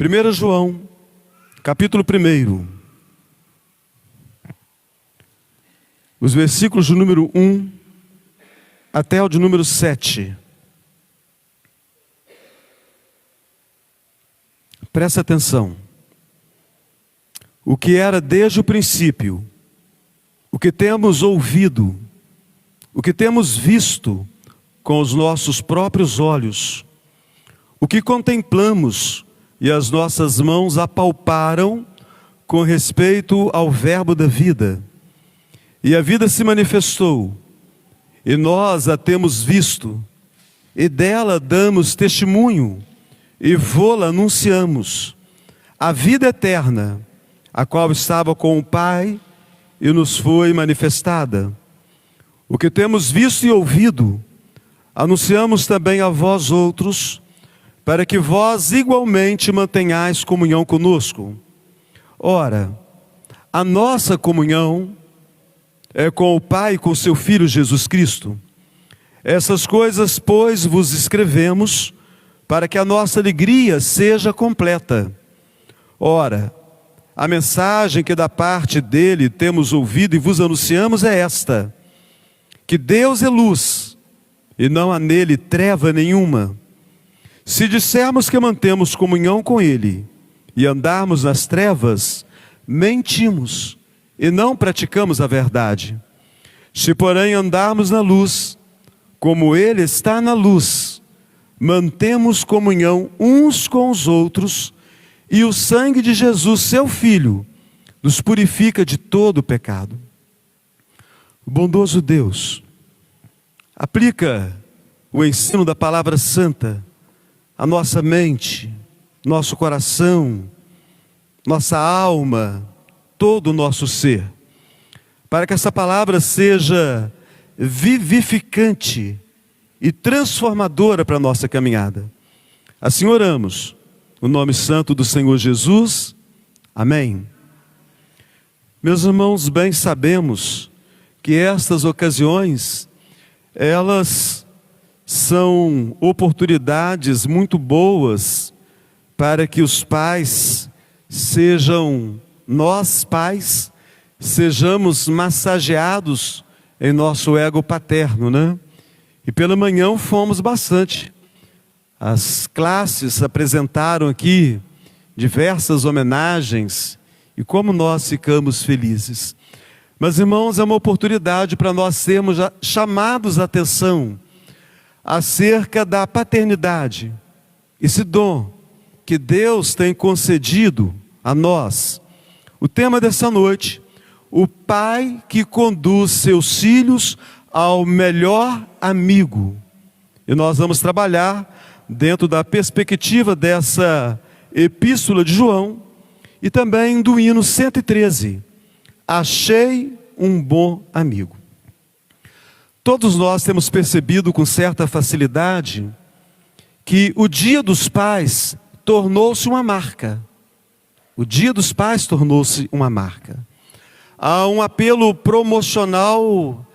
1 João, capítulo 1, os versículos de número 1 até o de número 7. Presta atenção. O que era desde o princípio, o que temos ouvido, o que temos visto com os nossos próprios olhos, o que contemplamos e as nossas mãos apalparam com respeito ao Verbo da vida. E a vida se manifestou, e nós a temos visto, e dela damos testemunho, e vô-la anunciamos, a vida eterna, a qual estava com o Pai e nos foi manifestada. O que temos visto e ouvido, anunciamos também a vós outros, para que vós igualmente mantenhais comunhão conosco. Ora, a nossa comunhão é com o Pai e com seu Filho Jesus Cristo. Essas coisas, pois, vos escrevemos, para que a nossa alegria seja completa. Ora, a mensagem que da parte dele temos ouvido e vos anunciamos é esta: que Deus é luz, e não há nele treva nenhuma. Se dissermos que mantemos comunhão com ele, e andarmos nas trevas, mentimos, e não praticamos a verdade. Se porém andarmos na luz, como ele está na luz, mantemos comunhão uns com os outros, e o sangue de Jesus, seu Filho, nos purifica de todo o pecado. O bondoso Deus aplica o ensino da palavra santa à nossa mente, nosso coração, nossa alma, todo o nosso ser, para que essa palavra seja vivificante e transformadora para a nossa caminhada. Assim oramos, no nome santo do Senhor Jesus. Amém. Meus irmãos, bem sabemos que estas ocasiões, elas são oportunidades muito boas para que os pais sejam, nós pais, sejamos massageados em nosso ego paterno, né? E pela manhã fomos bastante. As classes apresentaram aqui diversas homenagens e como nós ficamos felizes. Mas, irmãos, é uma oportunidade para nós sermos chamados a atenção acerca da paternidade, esse dom que Deus tem concedido a nós. O tema dessa noite: o pai que conduz seus filhos ao melhor amigo. E nós vamos trabalhar dentro da perspectiva dessa epístola de João e também do hino 113. Achei um bom amigo. Todos nós temos percebido com certa facilidade que o Dia dos Pais tornou-se uma marca. O Dia dos Pais tornou-se uma marca. Há um apelo promocional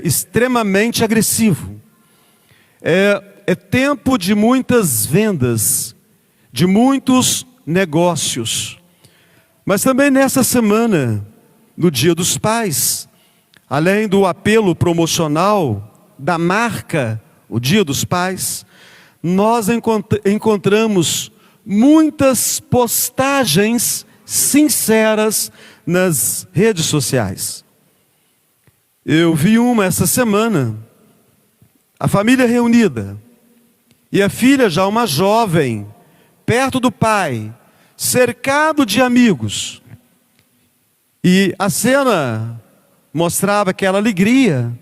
extremamente agressivo. É tempo de muitas vendas, de muitos negócios. Mas também nessa semana, no Dia dos Pais, além do apelo promocional, da marca, o Dia dos Pais, nós encontramos muitas postagens sinceras nas redes sociais. Eu vi uma essa semana, a família reunida, e a filha já uma jovem, perto do pai, cercado de amigos. E a cena mostrava aquela alegria,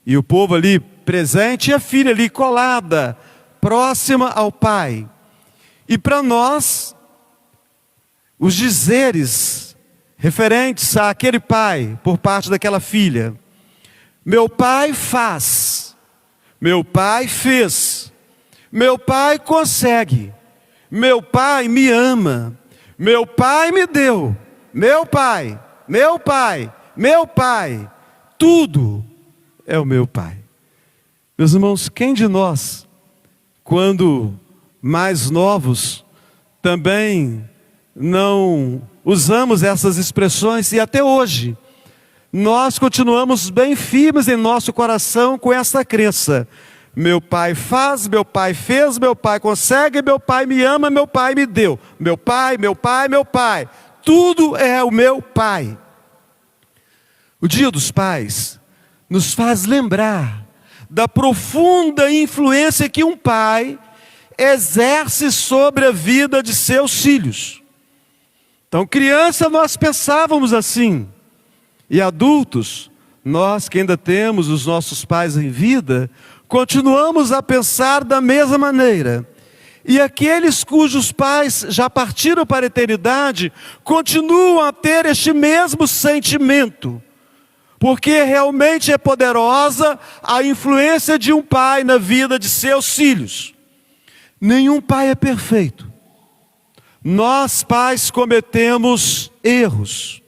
e o povo ali presente, e a filha ali colada, próxima ao pai. E para nós, os dizeres referentes àquele pai, por parte daquela filha: meu pai faz, meu pai fez, meu pai consegue, meu pai me ama, meu pai me deu, meu pai, meu pai, meu pai, tudo é o meu pai. Meus irmãos, quem de nós, quando mais novos, também não usamos essas expressões, e até hoje nós continuamos bem firmes em nosso coração com essa crença: meu pai faz, meu pai fez, meu pai consegue, meu pai me ama, meu pai me deu. Meu pai, meu pai, meu pai. Tudo é o meu pai. O Dia dos Pais nos faz lembrar da profunda influência que um pai exerce sobre a vida de seus filhos. Então, criança, nós pensávamos assim. E adultos, nós que ainda temos os nossos pais em vida, continuamos a pensar da mesma maneira. E aqueles cujos pais já partiram para a eternidade, continuam a ter este mesmo sentimento. Porque realmente é poderosa a influência de um pai na vida de seus filhos. Nenhum pai é perfeito. Nós, pais, cometemos erros.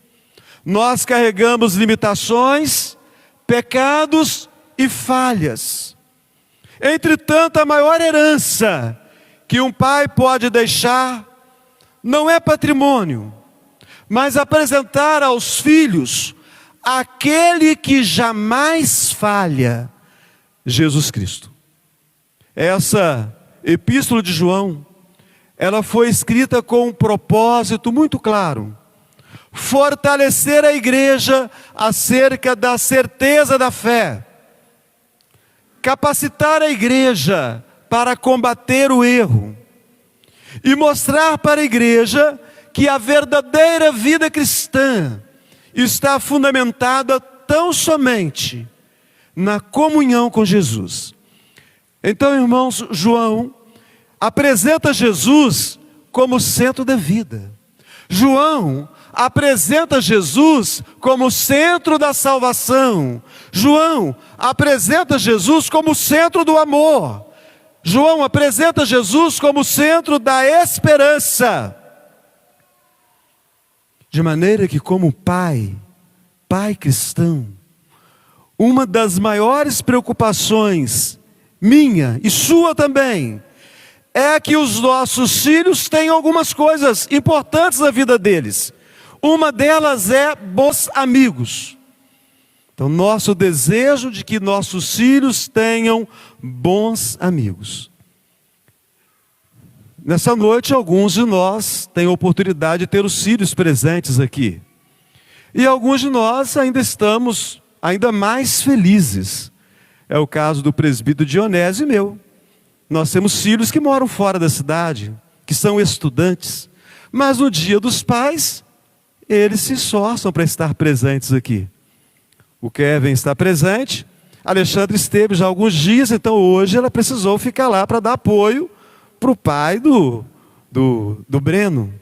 Nós carregamos limitações, pecados e falhas. Entretanto, a maior herança que um pai pode deixar não é patrimônio, mas apresentar aos filhos aquele que jamais falha, Jesus Cristo. Essa epístola de João, ela foi escrita com um propósito muito claro: fortalecer a igreja acerca da certeza da fé, capacitar a igreja para combater o erro e mostrar para a igreja que a verdadeira vida cristã está fundamentada tão somente na comunhão com Jesus. Então, irmãos, João apresenta Jesus como centro da vida. João apresenta Jesus como centro da salvação. João apresenta Jesus como centro do amor. João apresenta Jesus como centro da esperança. De maneira que, como pai cristão, uma das maiores preocupações, minha e sua também, é que os nossos filhos tenham algumas coisas importantes na vida deles. Uma delas é bons amigos. Então, nosso desejo de que nossos filhos tenham bons amigos. Nessa noite, alguns de nós têm a oportunidade de ter os filhos presentes aqui. E alguns de nós ainda estamos ainda mais felizes. É o caso do presbítero Dionésio e meu. Nós temos filhos que moram fora da cidade, que são estudantes. Mas no Dia dos Pais, eles se esforçam para estar presentes aqui. O Kevin está presente, a Alexandre esteve já há alguns dias, então hoje ela precisou ficar lá para dar apoio para o pai do Breno.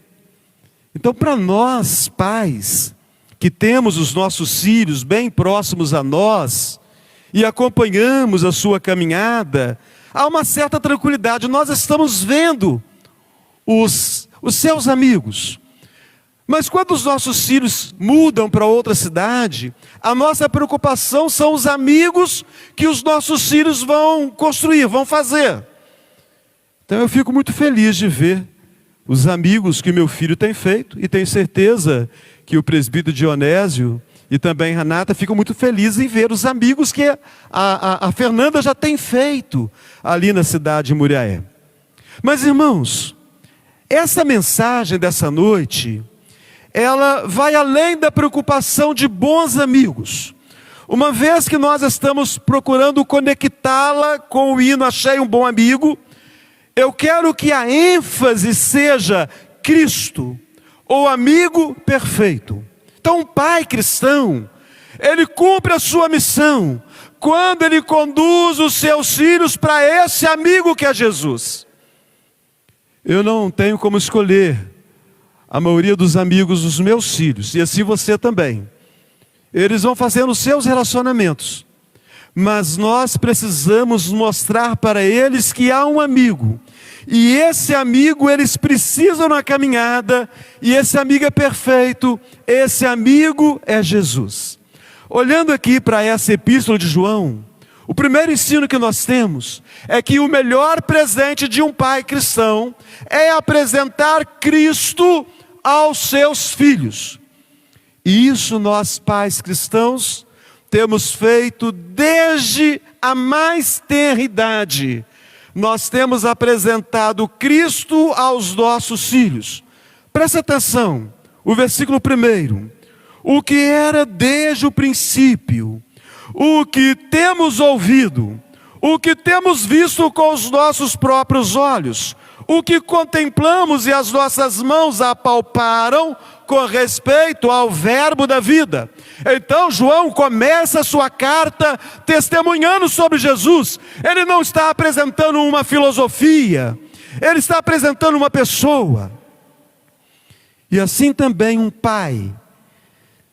Então, para nós, pais, que temos os nossos filhos bem próximos a nós e acompanhamos a sua caminhada, há uma certa tranquilidade. Nós estamos vendo os seus amigos. Mas quando os nossos filhos mudam para outra cidade, a nossa preocupação são os amigos que os nossos filhos vão construir, vão fazer. Então eu fico muito feliz de ver os amigos que meu filho tem feito, e tenho certeza que o presbítero Dionésio e também Renata ficam muito felizes em ver os amigos que a Fernanda já tem feito ali na cidade de Muriaé. Mas, irmãos, essa mensagem dessa noite, ela vai além da preocupação de bons amigos. Uma vez que nós estamos procurando conectá-la com o hino Achei um Bom Amigo, eu quero que a ênfase seja Cristo, o amigo perfeito. Então, um pai cristão, ele cumpre a sua missão quando ele conduz os seus filhos para esse amigo que é Jesus. Eu não tenho como escolher a maioria dos amigos dos meus filhos, e assim você também. Eles vão fazendo os seus relacionamentos, mas nós precisamos mostrar para eles que há um amigo, e esse amigo eles precisam na caminhada, e esse amigo é perfeito, esse amigo é Jesus. Olhando aqui para essa epístola de João, O primeiro ensino que nós temos é que o melhor presente de um pai cristão é apresentar Cristo aos seus filhos. E isso nós, pais cristãos, temos feito desde a mais tenra idade. Nós temos apresentado Cristo aos nossos filhos. Presta atenção, o versículo 1. O que era desde o princípio, o que temos ouvido, o que temos visto com os nossos próprios olhos, o que contemplamos e as nossas mãos apalparam com respeito ao verbo da vida. Então João começa a sua carta testemunhando sobre Jesus. Ele não está apresentando uma filosofia, ele está apresentando uma pessoa. E assim também um pai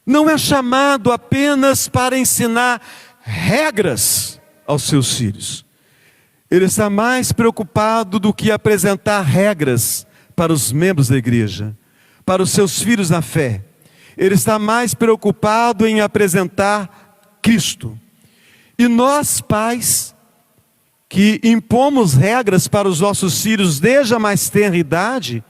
não é chamado apenas para ensinar regras aos seus filhos. Ele está mais preocupado do que apresentar regras para os membros da igreja, para os seus filhos na fé. Ele está mais preocupado em apresentar Cristo. E nós, pais, que impomos regras para os nossos filhos desde a mais tenra idade,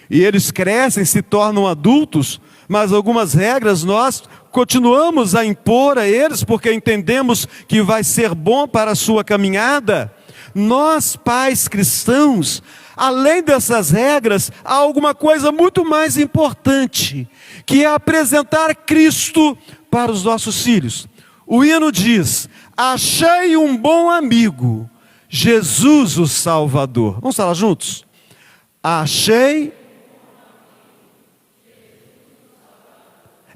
e eles crescem, se tornam adultos, mas algumas regras nós continuamos a impor a eles, porque entendemos que vai ser bom para a sua caminhada. Nós, pais cristãos, além dessas regras, há alguma coisa muito mais importante, que é apresentar Cristo para os nossos filhos. O hino diz: achei um bom amigo, Jesus o Salvador. Vamos falar juntos? Achei.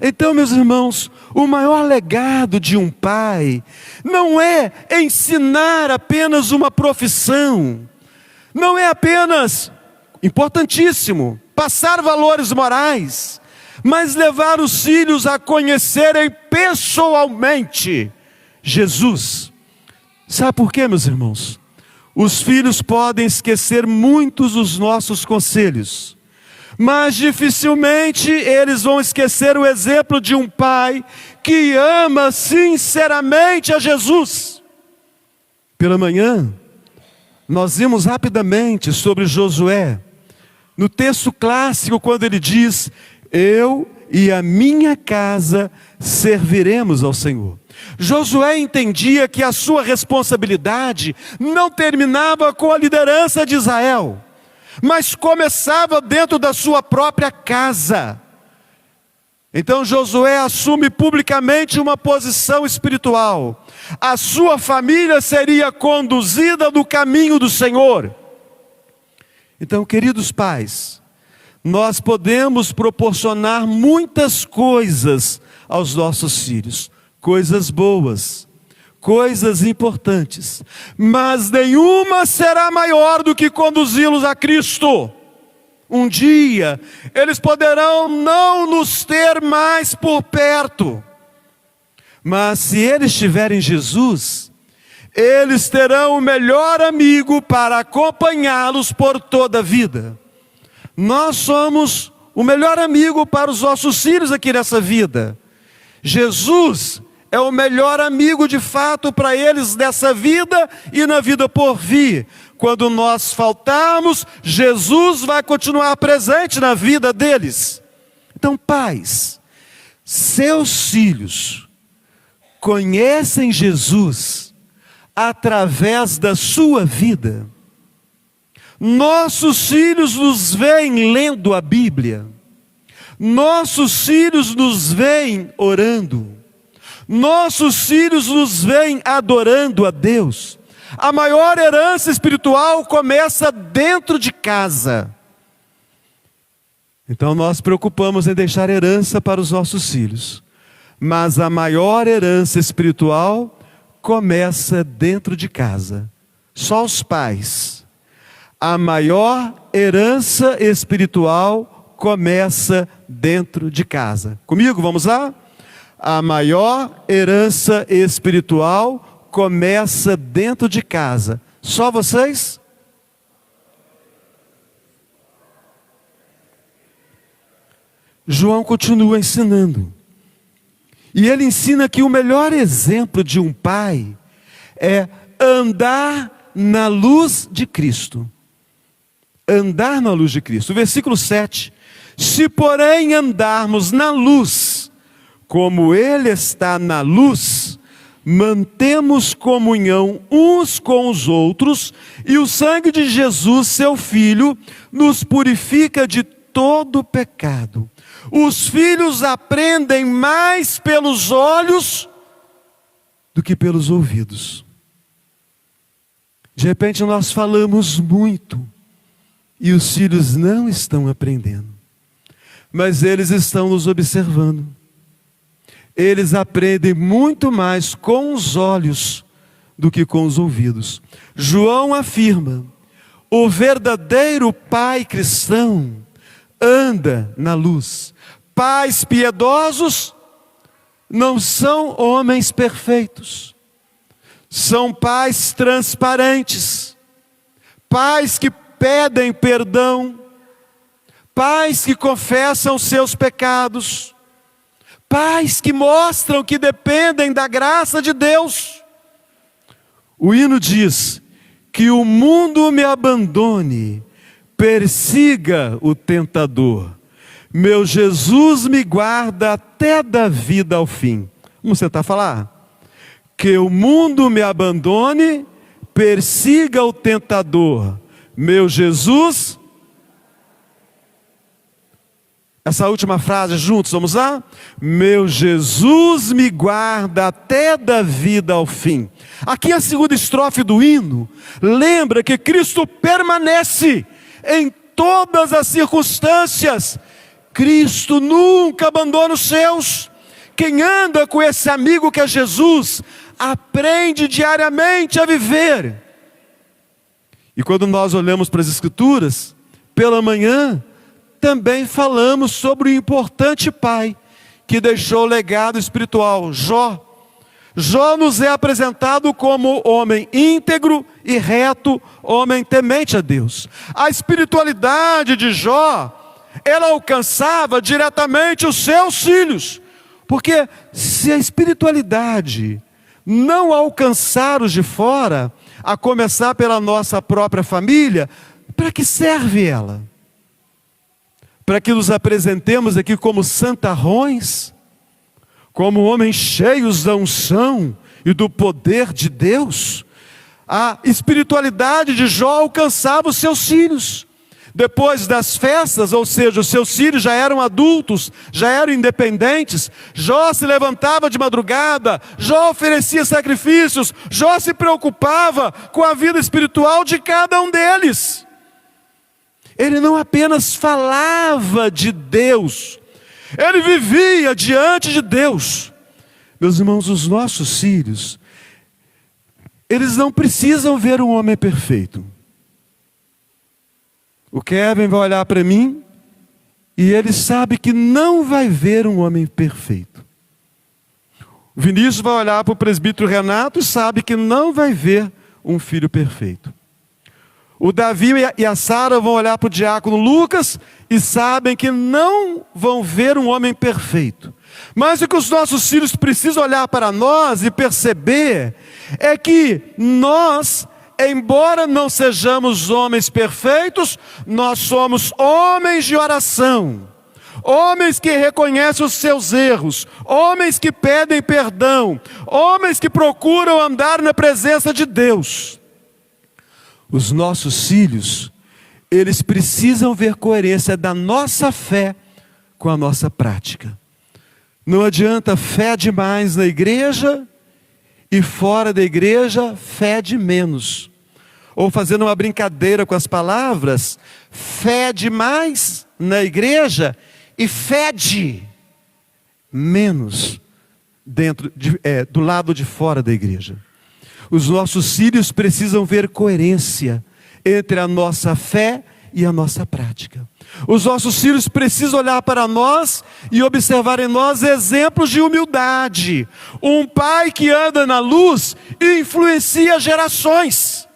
Então, meus irmãos, o maior legado de um pai não é ensinar apenas uma profissão, não é apenas, importantíssimo, passar valores morais, mas levar os filhos a conhecerem pessoalmente Jesus. Sabe por quê, meus irmãos? Os filhos podem esquecer muitos dos nossos conselhos, mas dificilmente eles vão esquecer o exemplo de um pai que ama sinceramente a Jesus. Pela manhã, nós vimos rapidamente sobre Josué, no texto clássico, quando ele diz: eu e a minha casa serviremos ao Senhor. Josué entendia que a sua responsabilidade não terminava com a liderança de Israel, mas começava dentro da sua própria casa. Então Josué assume publicamente uma posição espiritual. A sua família seria conduzida no caminho do Senhor. Então, queridos pais, nós podemos proporcionar muitas coisas aos nossos filhos, coisas boas, coisas importantes, mas nenhuma será maior do que conduzi-los a Cristo. Um dia, eles poderão não nos ter mais por perto, mas se eles tiverem Jesus, eles terão o melhor amigo para acompanhá-los por toda a vida. Nós somos o melhor amigo para os nossos filhos aqui nessa vida. Jesus é o melhor amigo de fato para eles nessa vida e na vida por vir. Quando nós faltarmos, Jesus vai continuar presente na vida deles. Então, pais, seus filhos conhecem Jesus através da sua vida. Nossos filhos nos veem lendo a Bíblia. Nossos filhos nos veem orando. Nossos filhos nos veem adorando a Deus. A maior herança espiritual começa dentro de casa. Então nós preocupamos em deixar herança para os nossos filhos. Mas a maior herança espiritual começa dentro de casa. Só os pais. A maior herança espiritual começa dentro de casa. Comigo, vamos lá? A maior herança espiritual começa dentro de casa. Só vocês? João continua ensinando. E ele ensina que o melhor exemplo de um pai é andar na luz de Cristo. Andar na luz de Cristo. Versículo 7. Se porém andarmos na luz, como Ele está na luz, mantemos comunhão uns com os outros, e o sangue de Jesus, seu Filho, nos purifica de todo pecado. Os filhos aprendem mais pelos olhos do que pelos ouvidos. De repente nós falamos muito e os filhos não estão aprendendo, mas eles estão nos observando. Eles aprendem muito mais com os olhos do que com os ouvidos. João afirma: o verdadeiro pai cristão anda na luz. Pais piedosos não são homens perfeitos. São pais transparentes, pais que pedem perdão, pais que confessam seus pecados, pais que mostram que dependem da graça de Deus. O hino diz: que o mundo me abandone, persiga o tentador, meu Jesus me guarda até da vida ao fim. Vamos tentar falar? Que o mundo me abandone, persiga o tentador, meu Jesus. Essa última frase juntos, vamos lá? Meu Jesus me guarda até da vida ao fim. Aqui a segunda estrofe do hino lembra que Cristo permanece em todas as circunstâncias. Cristo nunca abandona os seus. Quem anda com esse amigo que é Jesus, aprende diariamente a viver. E quando nós olhamos para as Escrituras, pela manhã, também falamos sobre o importante pai que deixou o legado espiritual, Jó. Jó nos é apresentado como homem íntegro e reto, homem temente a Deus. A espiritualidade de Jó, ela alcançava diretamente os seus filhos. Porque se a espiritualidade não alcançar os de fora, a começar pela nossa própria família, para que serve ela? Para que nos apresentemos aqui como santarrões, como homens cheios da unção e do poder de Deus? A espiritualidade de Jó alcançava os seus filhos. Depois das festas, ou seja, os seus filhos já eram adultos, já eram independentes, Jó se levantava de madrugada, Jó oferecia sacrifícios, Jó se preocupava com a vida espiritual de cada um deles. Ele não apenas falava de Deus, ele vivia diante de Deus. Meus irmãos, os nossos filhos, eles não precisam ver um homem perfeito. O Kevin vai olhar para mim e ele sabe que não vai ver um homem perfeito. O Vinícius vai olhar para o presbítero Renato e sabe que não vai ver um filho perfeito. O Davi e a Sara vão olhar para o diácono Lucas e sabem que não vão ver um homem perfeito. Mas o que os nossos filhos precisam olhar para nós e perceber é que nós, embora não sejamos homens perfeitos, nós somos homens de oração, homens que reconhecem os seus erros, homens que pedem perdão, homens que procuram andar na presença de Deus. Os nossos filhos, eles precisam ver coerência da nossa fé com a nossa prática. Não adianta fé demais na igreja e fora da igreja fé de menos. Ou fazendo uma brincadeira com as palavras, fé demais na igreja e fede menos do lado de fora da igreja. Os nossos filhos precisam ver coerência entre a nossa fé e a nossa prática. Os nossos filhos precisam olhar para nós e observar em nós exemplos de humildade. Um pai que anda na luz e influencia gerações.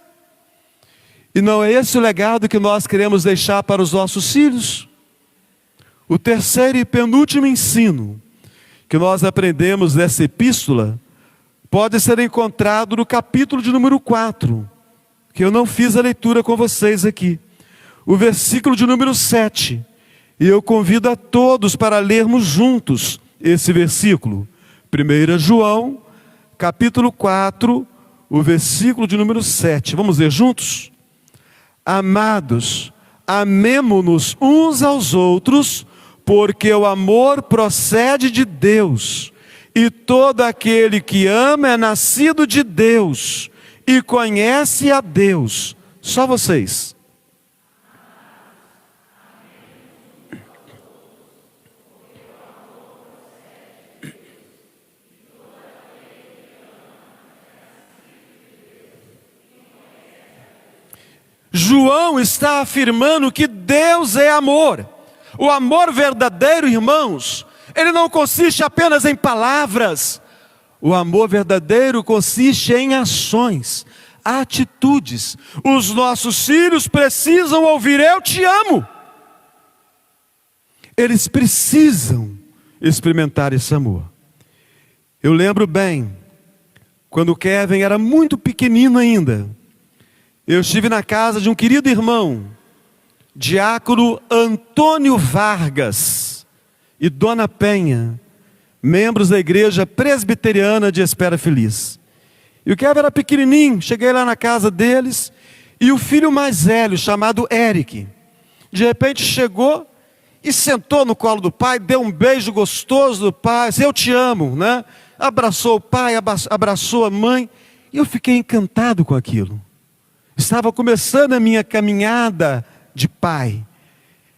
E não é esse o legado que nós queremos deixar para os nossos filhos? O terceiro e penúltimo ensino que nós aprendemos nessa epístola pode ser encontrado no capítulo de número 4, que eu não fiz a leitura com vocês aqui. O versículo de número 7. E eu convido a todos para lermos juntos esse versículo. 1 João, capítulo 4, o versículo de número 7. Vamos ler juntos? Amados, amemo-nos uns aos outros, porque o amor procede de Deus, e todo aquele que ama é nascido de Deus, e conhece a Deus. Só vocês. João está afirmando que Deus é amor. O amor verdadeiro, irmãos, ele não consiste apenas em palavras. O amor verdadeiro consiste em ações, atitudes. Os nossos filhos precisam ouvir: eu te amo. Eles precisam experimentar esse amor. Eu lembro bem, quando o Kevin era muito pequenino ainda, eu estive na casa de um querido irmão, diácono Antônio Vargas e Dona Penha, membros da igreja presbiteriana de Espera Feliz. E o Kevin era pequenininho, cheguei lá na casa deles, e o filho mais velho, chamado Eric, de repente chegou e sentou no colo do pai, deu um beijo gostoso do pai, disse: eu te amo, né? Abraçou o pai, abraçou a mãe, e eu fiquei encantado com aquilo. Estava começando a minha caminhada de pai.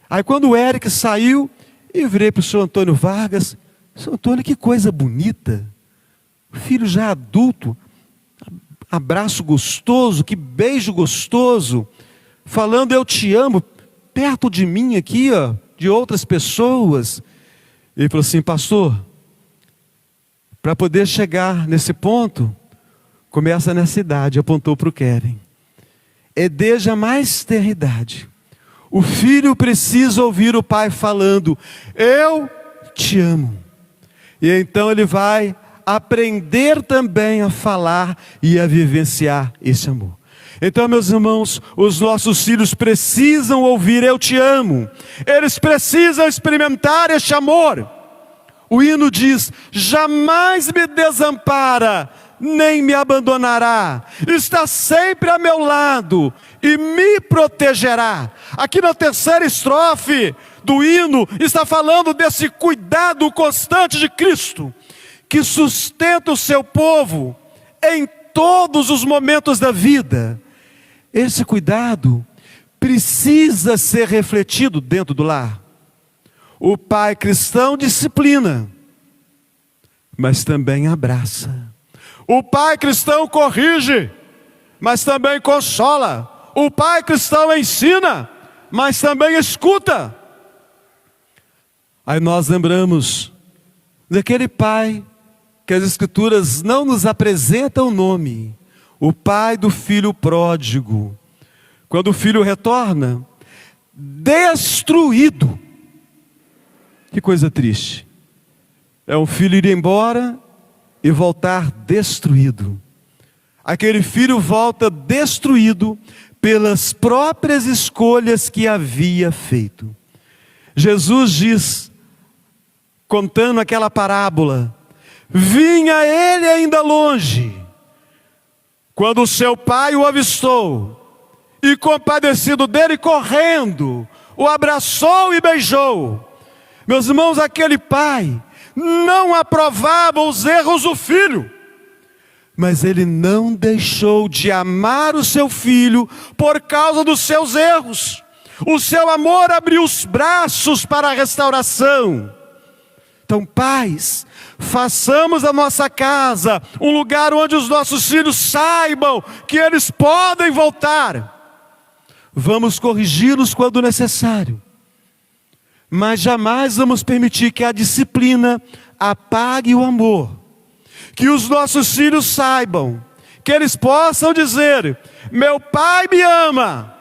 Aí quando o Eric saiu, eu virei para o senhor Antônio Vargas: senhor Antônio, que coisa bonita. O filho já adulto, abraço gostoso, que beijo gostoso, falando eu te amo, perto de mim aqui, ó, de outras pessoas. Ele falou assim: pastor, para poder chegar nesse ponto, começa nessa idade. Apontou para o Kevin. É desde a mais tenra idade. O filho precisa ouvir o pai falando: eu te amo. E então ele vai aprender também a falar e a vivenciar esse amor. Então, meus irmãos, os nossos filhos precisam ouvir: eu te amo. Eles precisam experimentar este amor. O hino diz: jamais me desampara, nem me abandonará, está sempre a meu lado e me protegerá. Aqui na terceira estrofe do hino está falando desse cuidado constante de Cristo, que sustenta o seu povo em todos os momentos da vida. Esse cuidado precisa ser refletido dentro do lar. O pai cristão disciplina, mas também abraça. O pai cristão corrige, mas também consola. O pai cristão ensina, mas também escuta. Aí nós lembramos daquele pai que as Escrituras não nos apresentam o nome, o pai do filho pródigo. Quando o filho retorna, destruído. Que coisa triste. É um filho ir embora e voltar destruído. Aquele filho volta destruído pelas próprias escolhas que havia feito. Jesus diz, contando aquela parábola: vinha ele ainda longe, quando o seu pai o avistou, e compadecido dele, correndo, o abraçou e beijou. Meus irmãos, aquele pai não aprovava os erros do filho, mas ele não deixou de amar o seu filho por causa dos seus erros. O seu amor abriu os braços para a restauração. Então, pais, façamos a nossa casa um lugar onde os nossos filhos saibam que eles podem voltar. Vamos corrigi-los quando necessário, mas jamais vamos permitir que a disciplina apague o amor. Que os nossos filhos saibam, que eles possam dizer: meu pai me ama,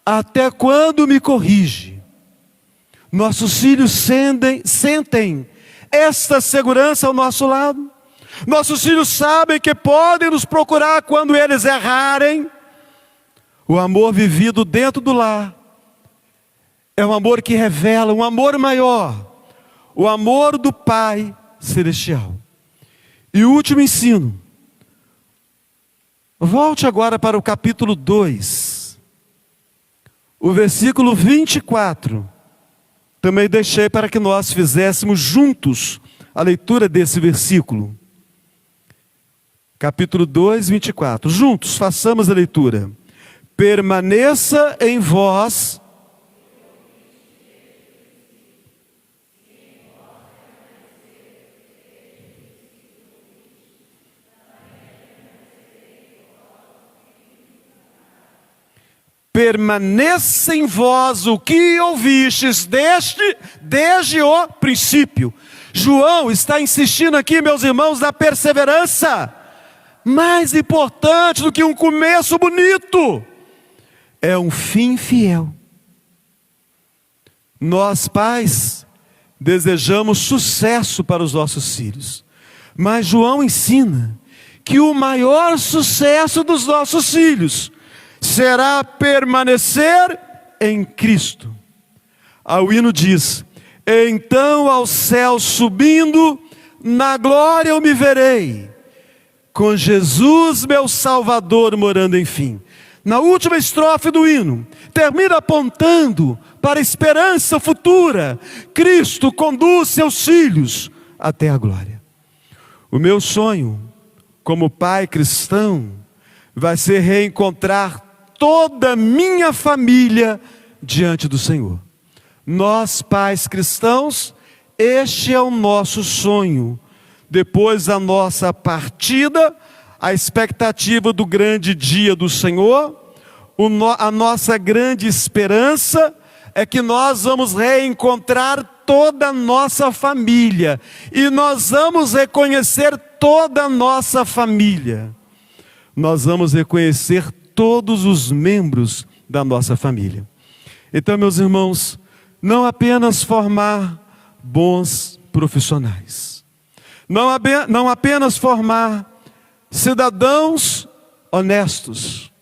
até quando me corrige. Nossos filhos sentem esta segurança ao nosso lado. Nossos filhos sabem que podem nos procurar quando eles errarem. O amor vivido dentro do lar é um amor que revela um amor maior, o amor do Pai Celestial. E o último ensino, volte agora para o capítulo 2, o versículo 24. Também deixei para que nós fizéssemos juntos a leitura desse versículo. Capítulo 2, 24. Juntos, façamos a leitura. Permaneça em vós permaneça em vós o que ouvistes desde o princípio. João está insistindo aqui, meus irmãos, na perseverança. Mais importante do que um começo bonito é um fim fiel. Nós, pais, desejamos sucesso para os nossos filhos, mas João ensina que o maior sucesso dos nossos filhos será permanecer em Cristo. O hino diz: então ao céu subindo, na glória eu me verei, com Jesus meu Salvador morando enfim. Na última estrofe do hino, termina apontando para a esperança futura. Cristo conduz seus filhos até a glória. O meu sonho, como pai cristão, vai ser reencontrar toda a minha família diante do Senhor. Nós, pais cristãos, este é o nosso sonho. Depois da nossa partida, a expectativa do grande dia do Senhor, a nossa grande esperança é que nós vamos reencontrar toda a nossa família, e nós vamos reconhecer toda a nossa família. Nós vamos reconhecer todos os membros da nossa família. Então, meus irmãos, não apenas formar bons profissionais, não apenas formar cidadãos honestos,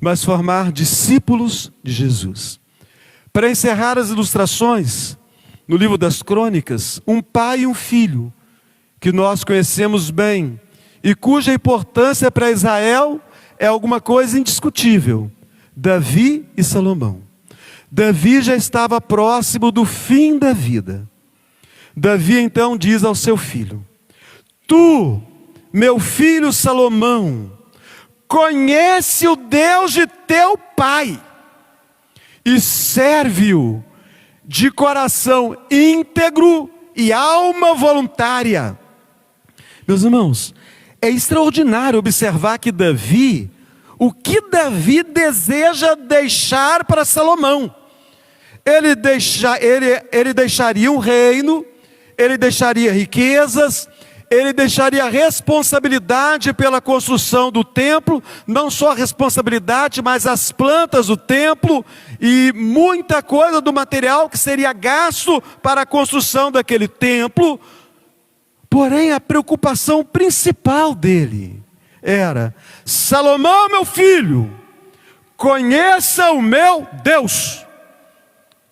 mas formar discípulos de Jesus. Para encerrar as ilustrações, no livro das Crônicas, um pai e um filho, que nós conhecemos bem, e cuja importância para Israel é alguma coisa indiscutível: Davi e Salomão. Davi já estava próximo do fim da vida. Davi então diz ao seu filho: tu, meu filho Salomão, conhece o Deus de teu pai e serve-o de coração íntegro e alma voluntária. Meus irmãos, é extraordinário observar que Davi, o que Davi deseja deixar para Salomão. Ele deixaria um reino, ele deixaria riquezas, ele deixaria responsabilidade pela construção do templo, não só a responsabilidade, mas as plantas do templo e muita coisa do material que seria gasto para a construção daquele templo. Porém, a preocupação principal dele era: Salomão, meu filho, conheça o meu Deus.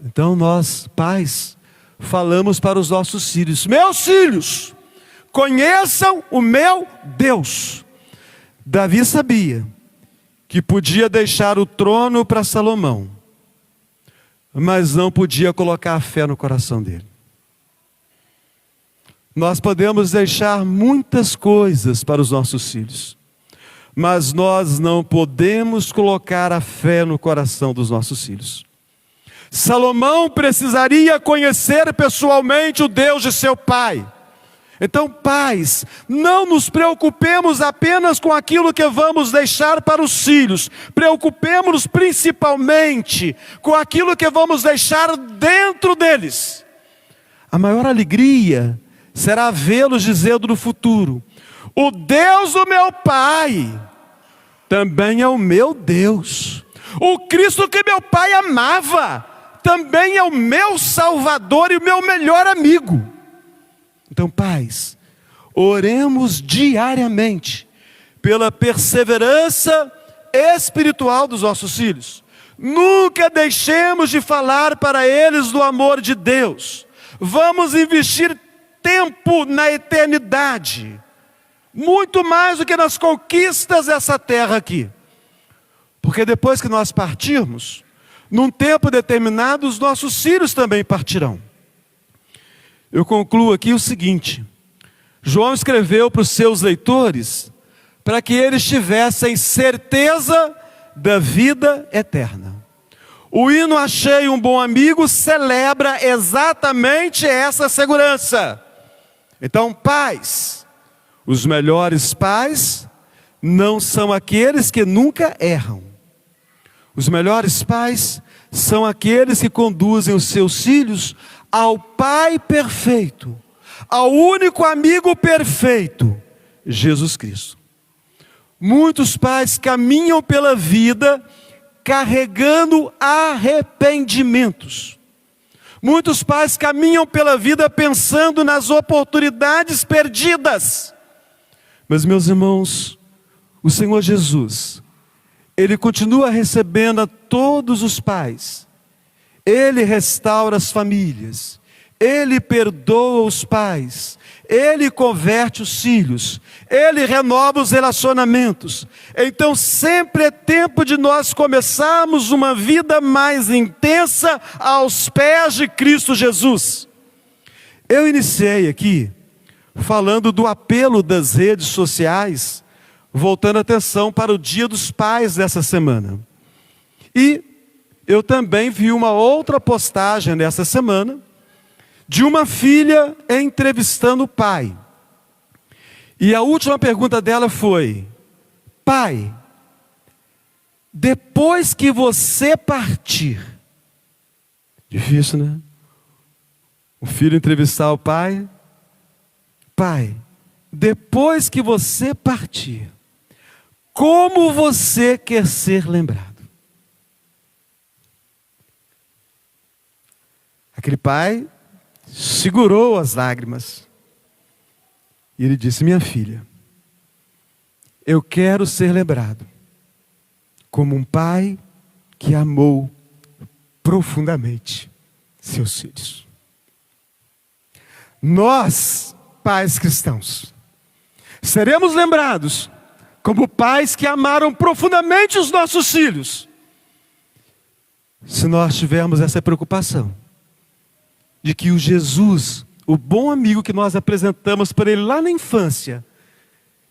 Então nós, pais, falamos para os nossos filhos: meus filhos, conheçam o meu Deus. Davi sabia que podia deixar o trono para Salomão, mas não podia colocar a fé no coração dele. Nós podemos deixar muitas coisas para os nossos filhos, mas nós não podemos colocar a fé no coração dos nossos filhos. Salomão precisaria conhecer pessoalmente o Deus de seu pai. Então, pais, não nos preocupemos apenas com aquilo que vamos deixar para os filhos. Preocupemos-nos principalmente com aquilo que vamos deixar dentro deles. A maior alegria será vê-los dizendo no futuro: o Deus do meu pai também é o meu Deus. O Cristo que meu pai amava também é o meu Salvador e o meu melhor amigo. Então, pais, Oremos diariamente pela perseverança espiritual dos nossos filhos. Nunca deixemos de falar para eles do amor de Deus. Vamos investir tempo na eternidade, muito mais do que nas conquistas dessa terra aqui. Porque depois que nós partirmos, num tempo determinado, os nossos filhos também partirão. Eu concluo aqui o seguinte: João escreveu para os seus leitores para que eles tivessem certeza da vida eterna. O hino Achei um Bom Amigo celebra exatamente essa segurança. Então, pais, os melhores pais não são aqueles que nunca erram. Os melhores pais são aqueles que conduzem os seus filhos ao Pai perfeito, ao único amigo perfeito, Jesus Cristo. Muitos pais caminham pela vida carregando arrependimentos. Muitos pais caminham pela vida pensando nas oportunidades perdidas. Mas, meus irmãos, o Senhor Jesus, Ele continua recebendo a todos os pais. Ele restaura as famílias. Ele perdoa os pais. Ele converte os filhos. Ele renova os relacionamentos. Então sempre é tempo de nós começarmos uma vida mais intensa aos pés de Cristo Jesus. Eu iniciei aqui falando do apelo das redes sociais, voltando a atenção para o Dia dos Pais dessa semana. E eu também vi uma outra postagem nessa semana, de uma filha entrevistando o pai. E a última pergunta dela foi: pai, depois que você partir... Difícil, né? O filho entrevistar o pai: pai, depois que você partir, como você quer ser lembrado? Aquele pai segurou as lágrimas e ele disse: minha filha, eu quero ser lembrado como um pai que amou profundamente seus filhos. Nós, pais cristãos, seremos lembrados como pais que amaram profundamente os nossos filhos, se nós tivermos essa preocupação de que o Jesus, o bom amigo que nós apresentamos para ele lá na infância,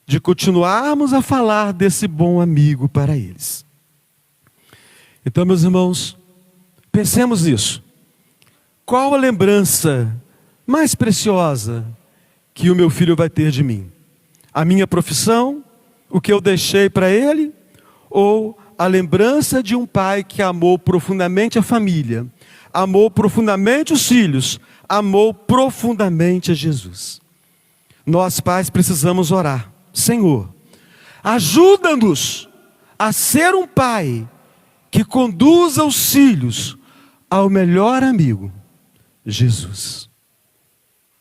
de continuarmos a falar desse bom amigo para eles. Então, meus irmãos, pensemos nisso. Qual a lembrança mais preciosa que o meu filho vai ter de mim? A minha profissão? O que eu deixei para ele? Ou a lembrança de um pai que amou profundamente a família, amou profundamente os filhos, amou profundamente a Jesus? Nós, pais, precisamos orar: Senhor, ajuda-nos a ser um pai que conduza os filhos ao melhor amigo, Jesus.